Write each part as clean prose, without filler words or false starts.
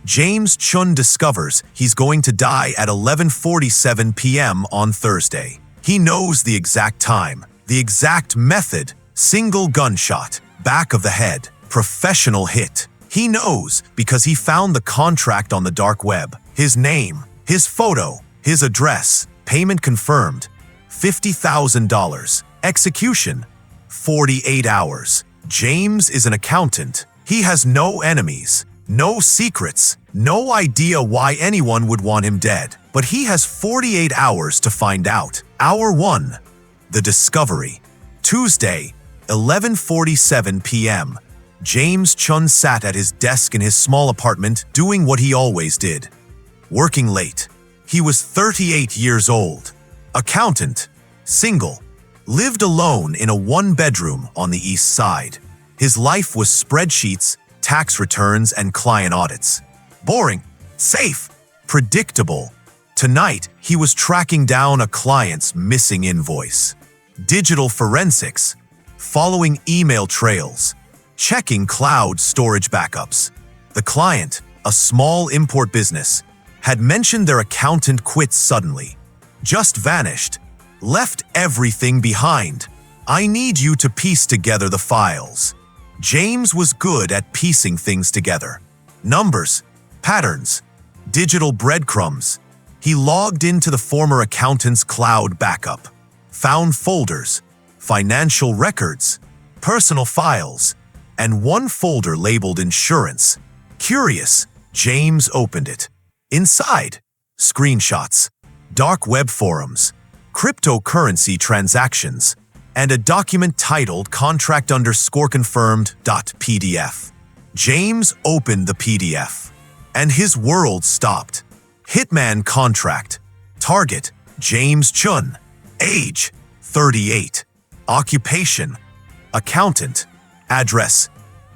Chen discovers he's going to die at 11:47 p.m. on Thursday. He knows the exact time, the exact method: single gunshot, back of the head, professional hit. He knows because he found the contract on the dark web. His name, his photo, his address, payment confirmed, $50,000. Execution, 48 hours. James is an accountant. He has no enemies, no secrets, no idea why anyone would want him dead. But he has 48 hours to find out. Hour 1. The discovery. Tuesday, 11:47 p.m. Chen sat at his desk in his small apartment doing what he always did. Working late. He was 38 years old. Accountant. Single. Lived alone in a one-bedroom on the east side. His life was spreadsheets, tax returns, and client audits. Boring. Safe. Predictable. Tonight, he was tracking down a client's missing invoice. Digital forensics. Following email trails. Checking cloud storage backups. The client, a small import business, had mentioned their accountant quit suddenly. Just vanished. Left everything behind. I need you to piece together the files. James was good at piecing things together. Numbers, patterns, digital breadcrumbs. He logged into the former accountant's cloud backup. Found folders, financial records, personal files, and one folder labeled insurance. Curious, James opened it. Inside, screenshots, dark web forums, cryptocurrency transactions, and a document titled contract_confirmed.pdf. James opened the PDF, and his world stopped. Hitman contract. Target, James Chen. Age, 38. Occupation, accountant. Address,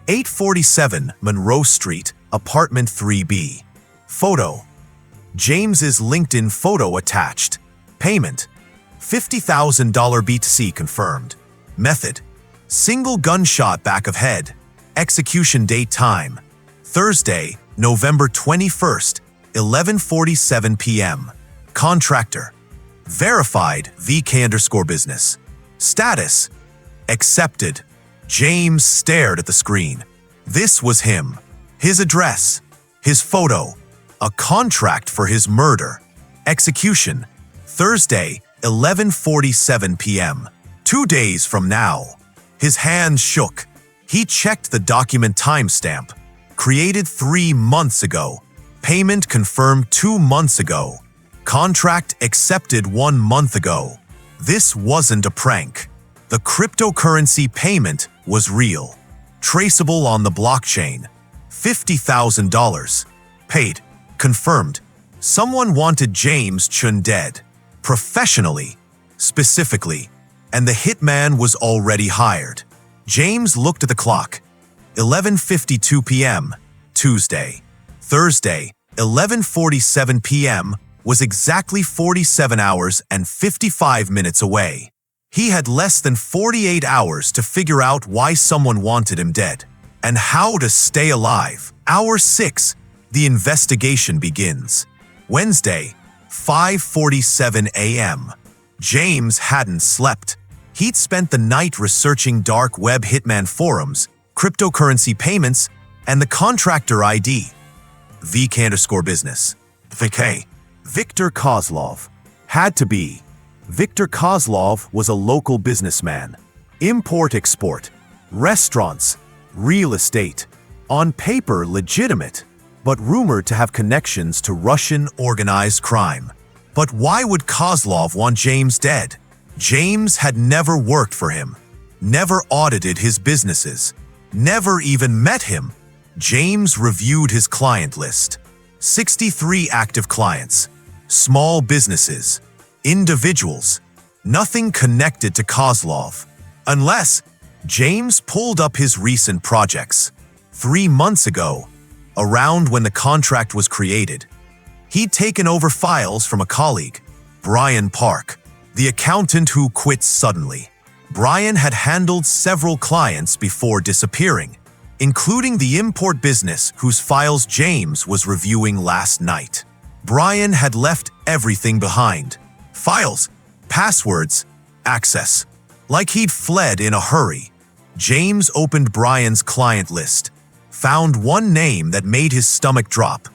847 Monroe Street, apartment 3B. Photo, James's LinkedIn photo attached. Payment, $50,000 B2C confirmed. Method, single gunshot back of head. Execution date time, Thursday, November 21st, 11:47 p.m. Contractor, verified VK_business. Status, accepted. James stared at the screen. This was him. His address, his photo, a contract for his murder. Execution, Thursday, 11:47 p.m. 2 days from now. His hands shook. He checked the document timestamp. Created 3 months ago. Payment confirmed 2 months ago. Contract accepted 1 month ago. This wasn't a prank. The cryptocurrency payment was real. Traceable on the blockchain. $50,000. Paid. Confirmed. Someone wanted James Chen dead. Professionally. Specifically. And the hitman was already hired. James looked at the clock. 11:52 p.m. Tuesday. Thursday, 11:47 p.m. was exactly 47 hours and 55 minutes away. He had less than 48 hours to figure out why someone wanted him dead and how to stay alive. Hour 6, the investigation begins. Wednesday, 5:47 a.m. James hadn't slept. He'd spent the night researching dark web hitman forums, cryptocurrency payments, and the contractor ID. VK_business. VK. Viktor Kozlov. Had to be. Viktor Kozlov was a local businessman. Import-export, restaurants, real estate. On paper, legitimate, but rumored to have connections to Russian organized crime. But why would Kozlov want James dead? James had never worked for him, never audited his businesses, never even met him. James reviewed his client list. 63 active clients, small businesses, individuals, nothing connected to Kozlov. Unless James pulled up his recent projects. 3 months ago, around when the contract was created, he'd taken over files from a colleague, Brian Park, the accountant who quit suddenly. Brian had handled several clients before disappearing. including the import business whose files James was reviewing last night. Brian had left everything behind: files, passwords, access. Like he'd fled in a hurry. James opened Brian's client list, found one name that made his stomach drop: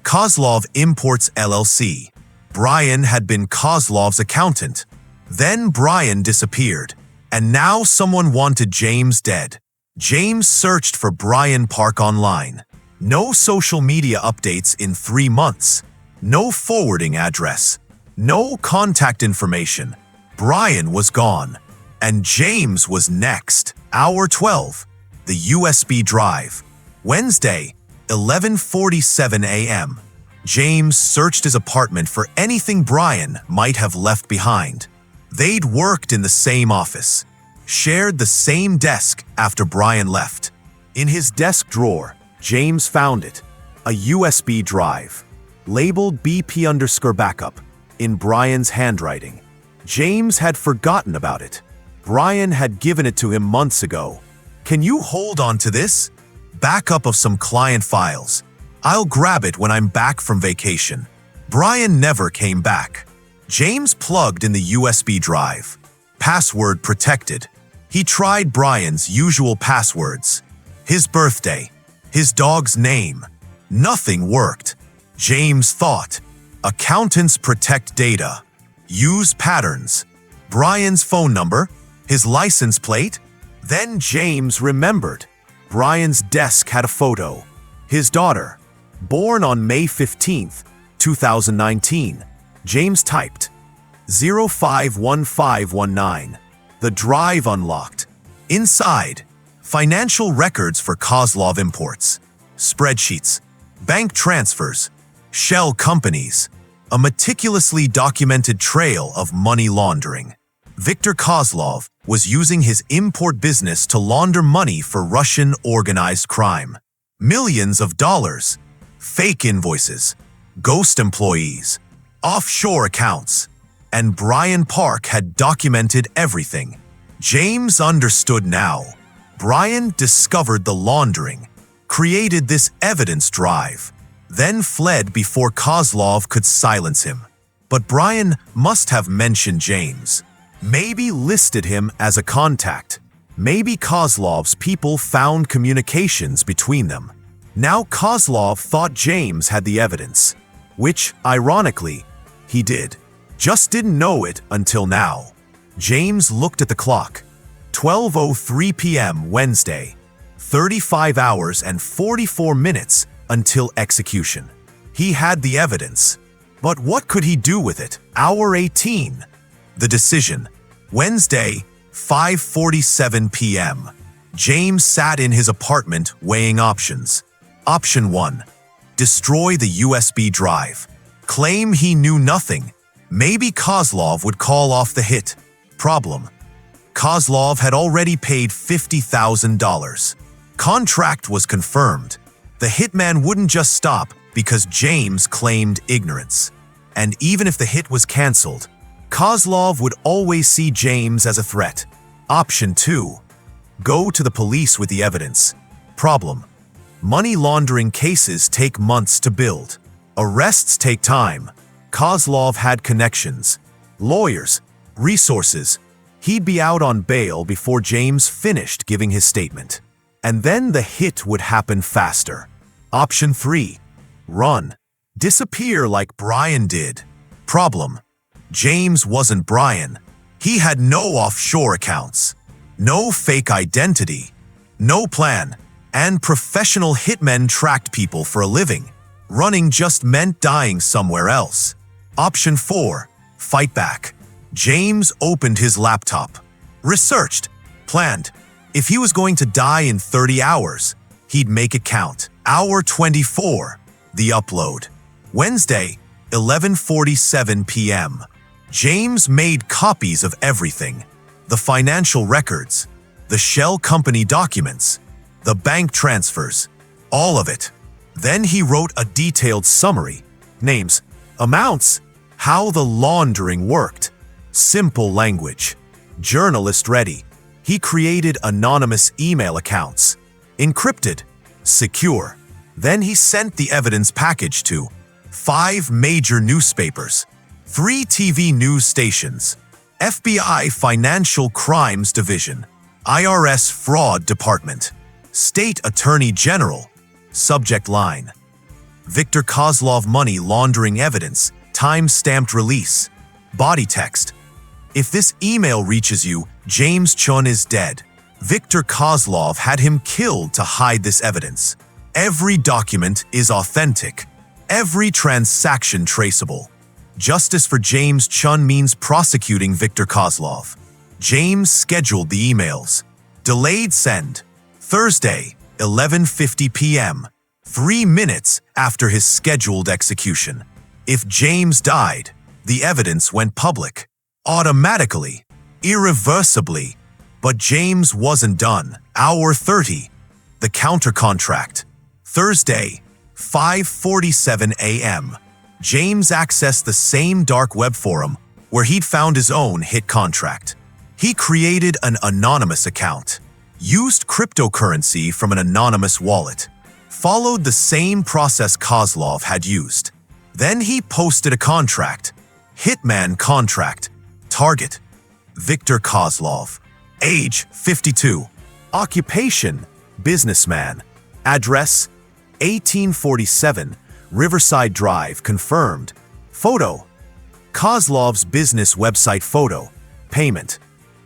Kozlov Imports LLC. Brian had been Kozlov's accountant. Then Brian disappeared, and now someone wanted James dead. James searched for Brian Park online. No social media updates in 3 months. No forwarding address. No contact information. Brian was gone. And James was next. Hour 12. The USB drive. Wednesday, 11:47 a.m. James searched his apartment for anything Brian might have left behind. They'd worked in the same office, shared the same desk after Brian left. In his desk drawer, James found it, a USB drive, labeled BP_backup, in Brian's handwriting. James had forgotten about it. Brian had given it to him months ago. "Can you hold on to this? Backup of some client files. I'll grab it when I'm back from vacation." Brian never came back. James plugged in the USB drive. Password protected. He tried Brian's usual passwords. His birthday. His dog's name. Nothing worked. James thought, accountants protect data. Use patterns. Brian's phone number. His license plate. Then James remembered. Brian's desk had a photo. His daughter. Born on May 15, 2019. James typed 051519. The drive unlocked. Inside, financial records for Kozlov Imports, spreadsheets, bank transfers, shell companies, a meticulously documented trail of money laundering. Viktor Kozlov was using his import business to launder money for Russian organized crime. Millions of dollars, fake invoices, ghost employees, offshore accounts, and Brian Park had documented everything. James understood now. Brian discovered the laundering, created this evidence drive, then fled before Kozlov could silence him. But Brian must have mentioned James. Maybe listed him as a contact. Maybe Kozlov's people found communications between them. Now Kozlov thought James had the evidence, which, ironically, he did. Just didn't know it until now. James looked at the clock. 12:03 p.m. Wednesday. 35 hours and 44 minutes until execution. He had the evidence. But what could he do with it? Hour 18. The decision. Wednesday, 5:47 p.m. James sat in his apartment weighing options. Option 1. Destroy the USB drive. Claim he knew nothing. Maybe Kozlov would call off the hit. Problem. Kozlov had already paid $50,000. Contract was confirmed. The hitman wouldn't just stop because James claimed ignorance. And even if the hit was cancelled, Kozlov would always see James as a threat. Option 2. Go to the police with the evidence. Problem. Money laundering cases take months to build. Arrests take time. Kozlov had connections, lawyers, resources. He'd be out on bail before James finished giving his statement. And then the hit would happen faster. Option 3. Run. Disappear like Brian did. Problem. James wasn't Brian. He had no offshore accounts, no fake identity, no plan, and professional hitmen tracked people for a living. Running just meant dying somewhere else. Option 4. Fight back. James opened his laptop. Researched. Planned. If he was going to die in 30 hours, he'd make it count. Hour 24. The upload. Wednesday, 11:47 p.m. James made copies of everything. The financial records, the shell company documents, the bank transfers, all of it. Then he wrote a detailed summary, names, amounts, how the laundering worked. Simple language. Journalist ready. He created anonymous email accounts, encrypted, secure. Then he sent the evidence package to 5 major newspapers, 3 TV news stations, FBI Financial Crimes Division, IRS Fraud Department, State Attorney General. Subject line: Viktor Kozlov money laundering evidence, time-stamped release. Body text: if this email reaches you, James Chen is dead. Viktor Kozlov had him killed to hide this evidence. Every document is authentic. Every transaction traceable. Justice for James Chen means prosecuting Viktor Kozlov. James scheduled the emails. Delayed send. Thursday, 11:50 p.m., 3 minutes after his scheduled execution. If James died, the evidence went public. Automatically. Irreversibly. But James wasn't done. Hour 30. The counter-contract. Thursday, 5:47 a.m. James accessed the same dark web forum where he'd found his own hit contract. He created an anonymous account, used cryptocurrency from an anonymous wallet, followed the same process Kozlov had used. Then he posted a contract. Hitman contract. Target: Viktor Kozlov. Age: 52. Occupation: businessman. Address: 1847 Riverside Drive. Confirmed. Photo: Kozlov's business website photo. Payment: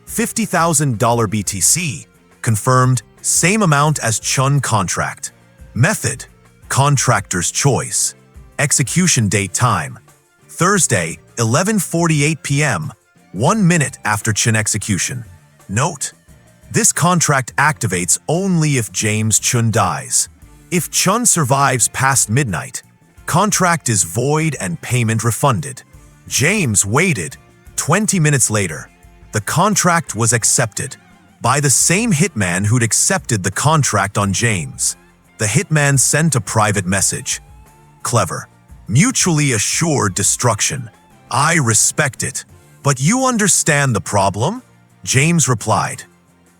$50,000 BTC. Confirmed. Same amount as Chen contract. Method: contractor's choice. Execution date time: Thursday, 11:48 p.m., 1 minute after Chen execution. Note: this contract activates only if James Chen dies. If Chen survives past midnight, contract is void and payment refunded. James waited. 20 minutes later, the contract was accepted by the same hitman who'd accepted the contract on James. The hitman sent a private message. Clever. Mutually assured destruction. I respect it. But you understand the problem? James replied,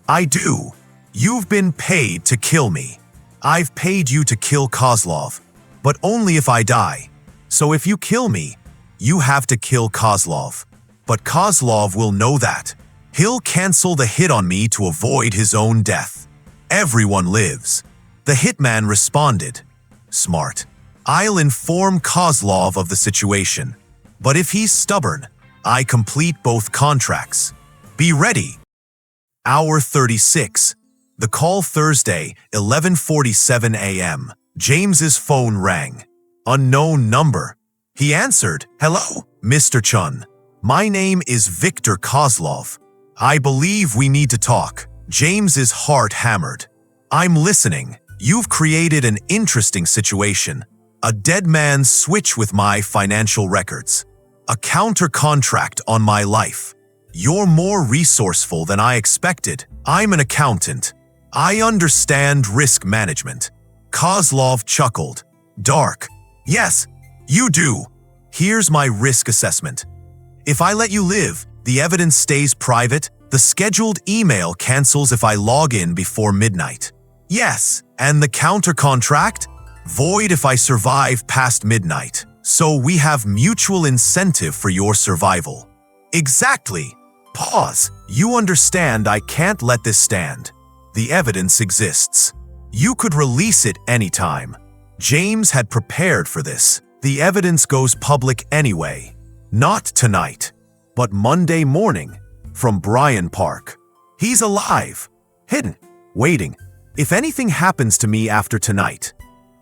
I do. You've been paid to kill me. I've paid you to kill Kozlov, but only if I die. So if you kill me, you have to kill Kozlov. But Kozlov will know that. He'll cancel the hit on me to avoid his own death. Everyone lives. The hitman responded, Smart. I'll inform Kozlov of the situation. But if he's stubborn, I complete both contracts. Be ready. Hour 36. The call: Thursday, 11:47 a.m. James's phone rang. Unknown number. He answered, Hello, Mr. Chen. My name is Viktor Kozlov. I believe we need to talk. James's heart hammered. I'm listening. You've created an interesting situation. A dead man's switch with my financial records. A counter-contract on my life. You're more resourceful than I expected. I'm an accountant. I understand risk management. Kozlov chuckled. Dark. Yes, you do. Here's my risk assessment. If I let you live, the evidence stays private. The scheduled email cancels if I log in before midnight. Yes, and the counter-contract? Void if I survive past midnight. So we have mutual incentive for your survival. Exactly. Pause. You understand I can't let this stand. The evidence exists. You could release it anytime. James had prepared for this. The evidence goes public anyway. Not tonight, but Monday morning, from Bryan Park. He's alive. Hidden. Waiting. If anything happens to me after tonight,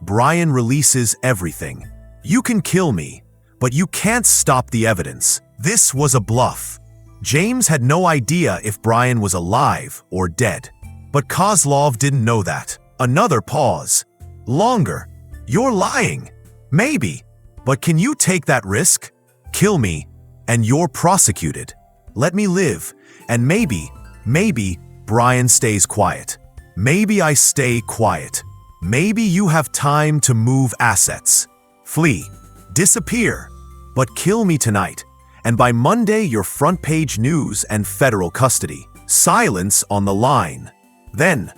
Bryan releases everything. You can kill me, but you can't stop the evidence. This was a bluff. James had no idea if Bryan was alive or dead. But Kozlov didn't know that. Another pause. Longer. You're lying. Maybe. But can you take that risk? Kill me, and you're prosecuted. Let me live, and maybe, Bryan stays quiet. Maybe I stay quiet. Maybe you have time to move assets. Flee. Disappear. But kill me tonight, and by Monday you're front-page news and federal custody. Silence on the line. Then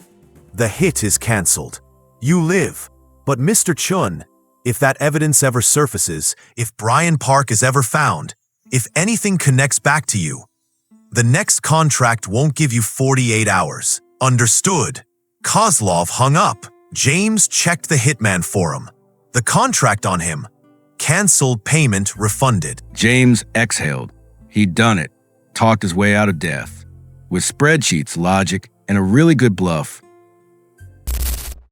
The hit is cancelled. You live. But Mr. Chen, if that evidence ever surfaces, if Brian Park is ever found, if anything connects back to you, the next contract won't give you 48 hours. Understood? Kozlov hung up. James checked the hitman for him. The contract on him. Cancelled, payment refunded. James exhaled. He'd done it. Talked his way out of death. With spreadsheets, logic, and a really good bluff,